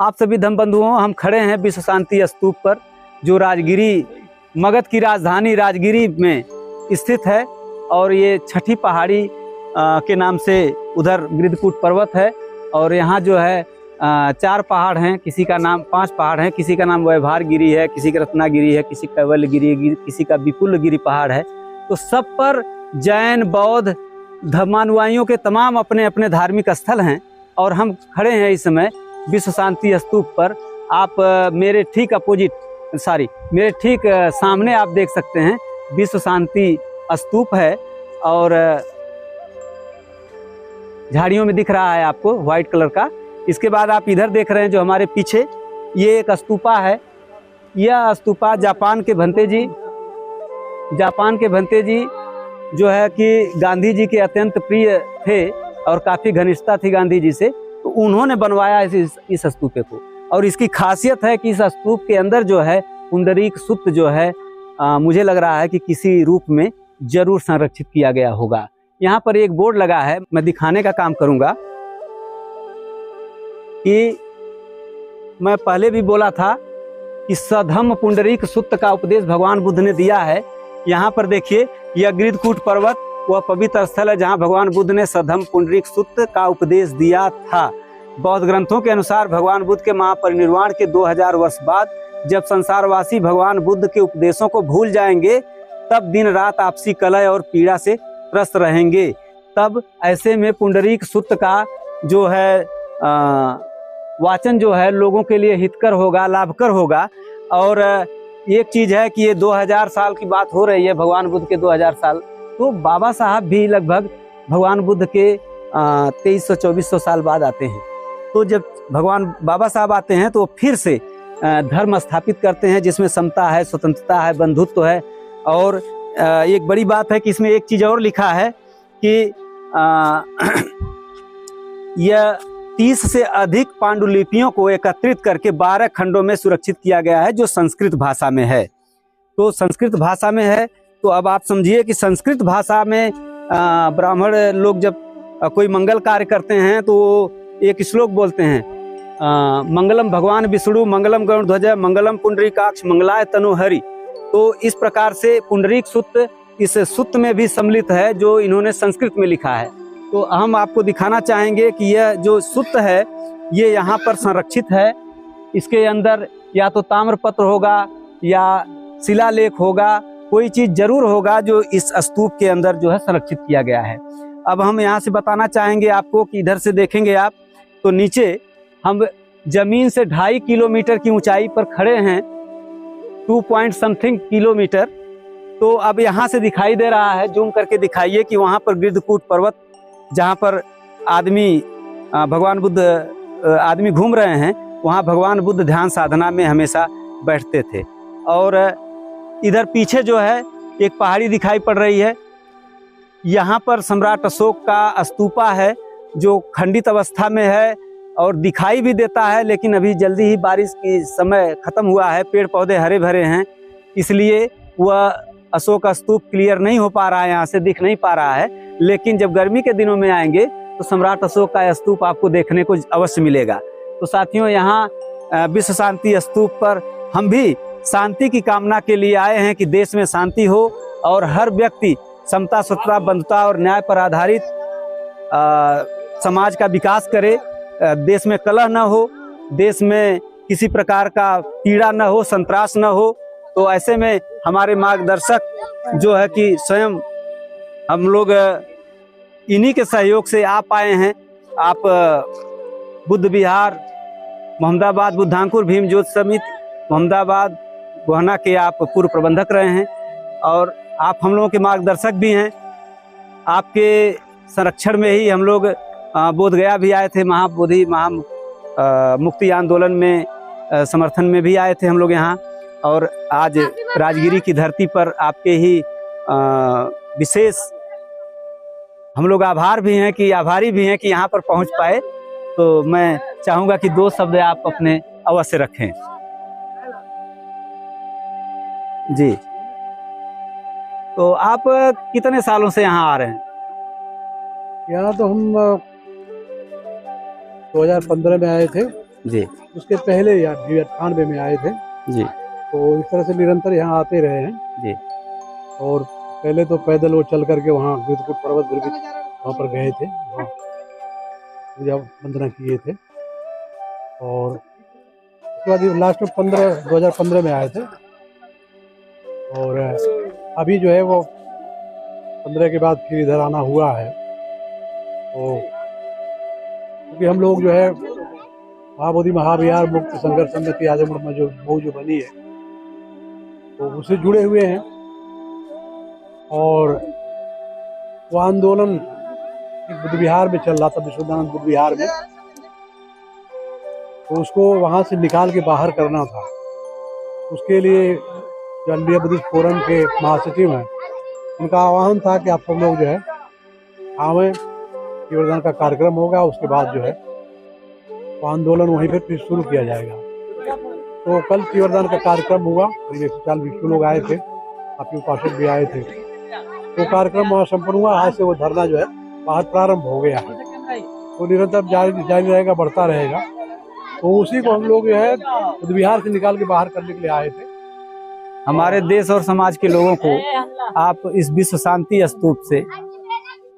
आप सभी धर्म बंधुओं, हम खड़े हैं विश्व शांति स्तूप पर, जो राजगिरी, मगध की राजधानी राजगिरी में स्थित है। और ये छठी पहाड़ी के नाम से उधर गिरिधकूट पर्वत है। और यहाँ जो है 4 पहाड़ हैं, किसी का नाम 5 पहाड़ हैं, किसी का नाम वैभार गिरी है, किसी का रत्नागिरी है, किसी का कैवल्य गिरी, किसी का विपुल गिरी पहाड़ है। तो सब पर जैन, बौद्ध धर्मानुयायियों के तमाम अपने अपने धार्मिक स्थल हैं। और हम खड़े हैं इस समय विश्व शांति स्तूप पर। आप मेरे ठीक मेरे ठीक सामने आप देख सकते हैं विश्व शांति स्तूप है। और झाड़ियों में दिख रहा है आपको व्हाइट कलर का। इसके बाद आप इधर देख रहे हैं जो हमारे पीछे ये एक स्तूपा है। यह स्तूपा जापान के भंते जी जो है कि गांधी जी के अत्यंत प्रिय थे और काफ़ी घनिष्ठता थी गांधी जी से, तो उन्होंने बनवाया इस स्तूपे को। और इसकी खासियत है कि इस स्तूप के अंदर जो है पुंडरीक सूक्त जो है मुझे लग रहा है कि किसी रूप में जरूर संरक्षित किया गया होगा। यहाँ पर एक बोर्ड लगा है, मैं दिखाने का काम करूँगा कि मैं पहले भी बोला था कि सधम्म पुंडरीक सूक्त का उपदेश भगवान बुद्ध ने दिया है। यहाँ पर देखिए, यह गिरिधकूट पर्वत वह पवित्र स्थल है जहाँ भगवान बुद्ध ने सधम्म पुंडरीक सूक्त का उपदेश दिया था। बौद्ध ग्रंथों के अनुसार भगवान बुद्ध के महापरिनिर्वाण के 2000 वर्ष बाद जब संसारवासी भगवान बुद्ध के उपदेशों को भूल जाएंगे, तब दिन रात आपसी कलह और पीड़ा से त्रस्त रहेंगे। तब ऐसे में पुंडरीक सूक्त का जो है वाचन जो है लोगों के लिए हितकर होगा, लाभकर होगा। और एक चीज़ है कि ये 2000 साल की बात हो रही है, भगवान बुद्ध के 2000 साल, तो बाबा साहब भी लगभग भगवान बुद्ध के 2300-2400 साल बाद आते हैं। तो जब भगवान बाबा साहब आते हैं तो फिर से धर्म स्थापित करते हैं जिसमें समता है, स्वतंत्रता है, बंधुत्व है। और एक बड़ी बात है कि इसमें एक चीज़ और लिखा है कि यह 30 से अधिक पांडुलिपियों को एकत्रित करके 12 खंडों में सुरक्षित किया गया है, जो संस्कृत भाषा में है। तो संस्कृत भाषा में है, तो अब आप समझिए कि संस्कृत भाषा में ब्राह्मण लोग जब कोई मंगल कार्य करते हैं तो एक श्लोक बोलते हैं, मंगलम भगवान विष्णु, मंगलम गरुड़ध्वज, मंगलम पुंडरीकाक्ष, मंगलाय तनु हरि। तो इस प्रकार से पुंडरीक सूक्त इस सूक्त में भी सम्मिलित है, जो इन्होंने संस्कृत में लिखा है। तो हम आपको दिखाना चाहेंगे कि यह जो सूक्त है ये यहाँ पर संरक्षित है। इसके अंदर या तो ताम्रपत्र होगा या शिलालेख होगा, कोई चीज़ जरूर होगा जो इस स्तूप के अंदर जो है संरक्षित किया गया है। अब हम यहाँ से बताना चाहेंगे आपको कि इधर से देखेंगे आप तो नीचे हम जमीन से 2.5 किलोमीटर की ऊंचाई पर खड़े हैं, 2 पॉइंट समथिंग किलोमीटर। तो अब यहाँ से दिखाई दे रहा है, जूम करके दिखाइए कि वहाँ पर गिरिधकूट पर्वत, जहाँ पर भगवान बुद्ध आदमी घूम रहे हैं, वहाँ भगवान बुद्ध ध्यान साधना में हमेशा बैठते थे। और इधर पीछे जो है एक पहाड़ी दिखाई पड़ रही है, यहाँ पर सम्राट अशोक का स्तूपा है जो खंडित अवस्था में है और दिखाई भी देता है, लेकिन अभी जल्दी ही बारिश की समय खत्म हुआ है, पेड़ पौधे हरे भरे हैं, इसलिए वह अशोक स्तूप क्लियर नहीं हो पा रहा है, यहाँ से दिख नहीं पा रहा है। लेकिन जब गर्मी के दिनों में आएंगे तो सम्राट अशोक का स्तूप आपको देखने को अवश्य मिलेगा। तो साथियों, यहाँ विश्व शांति स्तूप पर हम भी शांति की कामना के लिए आए हैं कि देश में शांति हो और हर व्यक्ति समता, स्वतंत्रता, बंधुता और न्याय पर आधारित समाज का विकास करे, देश में कलह न हो, देश में किसी प्रकार का पीड़ा न हो, संत्रास न हो। तो ऐसे में हमारे मार्गदर्शक जो है कि स्वयं हम लोग इन्हीं के सहयोग से आप आए हैं। आप बुद्ध विहार मोहम्मदाबाद बुद्धांकुर भीम ज्योति समिति मोहम्मदाबाद गोहना के आप पूर्व प्रबंधक रहे हैं और आप हम लोगों के मार्गदर्शक भी हैं। आपके संरक्षण में ही हम लोग बोधगया भी आए थे, महाबोधि मुक्ति आंदोलन में समर्थन में भी आए थे हम लोग यहाँ। और आज राजगिरी की धरती पर आपके ही विशेष हम लोग आभारी भी हैं कि यहाँ पर पहुँच पाए। तो मैं चाहूँगा कि 2 शब्द आप अपने अवश्य रखें। जी, तो आप कितने सालों से यहाँ आ रहे हैं? यहाँ तो हम 2015 में आए थे जी उसके पहले यहाँ 98 में आए थे। जी तो इस तरह से निरंतर यहाँ आते रहे हैं। जी। और पहले तो पैदल वो चल करके वहाँ गिरधुकुट पर्वत वहाँ पर गए थे, वहाँ पूजा वंदना किए थे। और उसके बाद लास्ट में 2015 में आए थे। और अभी जो है वो 15 के बाद फिर इधर आना हुआ है। तो क्योंकि हम लोग जो है महाबोधि महाविहार मुक्त संघर्ष समिति आजमगढ़ में जो बनी है तो उससे जुड़े हुए हैं। और वो आंदोलन बुद्ध विहार में चल रहा था, विश्वदानंद बुद्ध विहार में, तो उसको वहाँ से निकाल के बाहर करना था। उसके लिए जो इंडिया बुद्धिस्ट फोरम के महासचिव हैं उनका आह्वान था कि आप सब लोग जो है आवें, चीवरदान का कार्यक्रम होगा, उसके बाद जो है वो आंदोलन वहीं पर फिर शुरू किया जाएगा। तो कल चीवरदान का कार्यक्रम हुआ, करीब 140 लोग आए थे, काफी उपासक भी आए थे। तो कार्यक्रम वहाँ संपन्न हुआ। आज से वो धरना जो है बाहर प्रारंभ हो गया है, तो निरंतर जारी रहेगा, बढ़ता रहेगा। तो उसी को हम लोग जो है बुद्ध विहार से निकाल के बाहर करने के लिए आए थे। हमारे देश और समाज के लोगों को आप इस विश्व शांति स्तूप से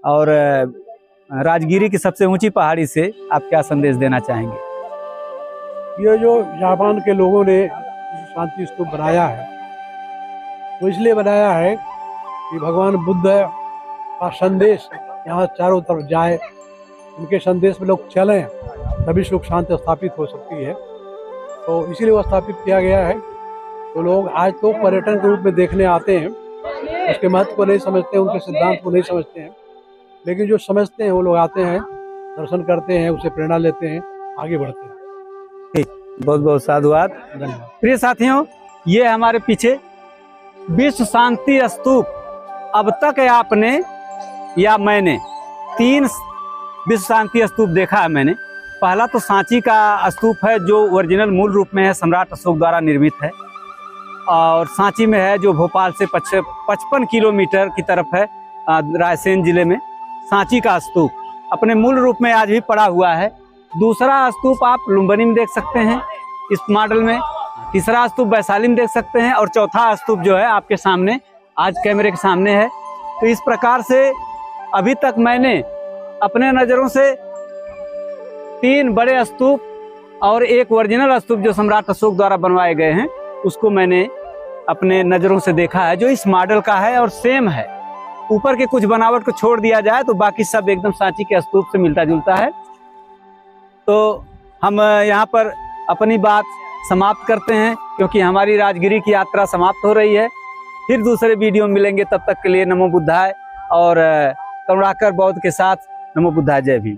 और राजगिरी की सबसे ऊंची पहाड़ी से आप क्या संदेश देना चाहेंगे? ये जो जापान के लोगों ने शांति स्तूप बनाया है वो इसलिए बनाया है कि भगवान बुद्ध का संदेश यहाँ चारों तरफ जाए, उनके संदेश में लोग चलें, तभी सुख शांति स्थापित हो सकती है। तो इसीलिए वो स्थापित किया गया है। तो लोग आज तो पर्यटन के रूप में देखने आते हैं, उसके महत्व को नहीं समझते, उनके सिद्धांत को नहीं समझते हैं, लेकिन जो समझते हैं वो लोग आते हैं, दर्शन करते हैं, उससे प्रेरणा लेते हैं, आगे बढ़ते हैं। ठीक, बहुत बहुत साधुवाद, धन्यवाद। प्रिय साथियों, ये हमारे पीछे विश्व शांति स्तूप अब तक आपने या मैंने 3 विश्व शांति स्तूप देखा है मैंने। पहला तो सांची का स्तूप है जो ओरिजिनल मूल रूप में है, सम्राट अशोक द्वारा निर्मित है, और सांची में है जो भोपाल से 55 किलोमीटर की तरफ है, रायसेन जिले में। सांची का स्तूप अपने मूल रूप में आज भी पड़ा हुआ है। दूसरा स्तूप आप लुम्बिनी में देख सकते हैं इस मॉडल में, तीसरा स्तूप वैशाली में देख सकते हैं, और चौथा स्तूप जो है आपके सामने आज कैमरे के सामने है। तो इस प्रकार से अभी तक मैंने अपने नज़रों से 3 बड़े स्तूप और एक ओरिजिनल स्तूप जो सम्राट अशोक द्वारा बनवाए गए हैं उसको मैंने अपने नज़रों से देखा है, जो इस मॉडल का है और सेम है। ऊपर के कुछ बनावट को छोड़ दिया जाए तो बाकी सब एकदम सांची के स्तूप से मिलता जुलता है। तो हम यहाँ पर अपनी बात समाप्त करते हैं, क्योंकि हमारी राजगिरी की यात्रा समाप्त हो रही है। फिर दूसरे वीडियो में मिलेंगे, तब तक के लिए नमो बुद्धाय और करुणाकर बौद्ध के साथ नमो बुद्धाय, जय भीम।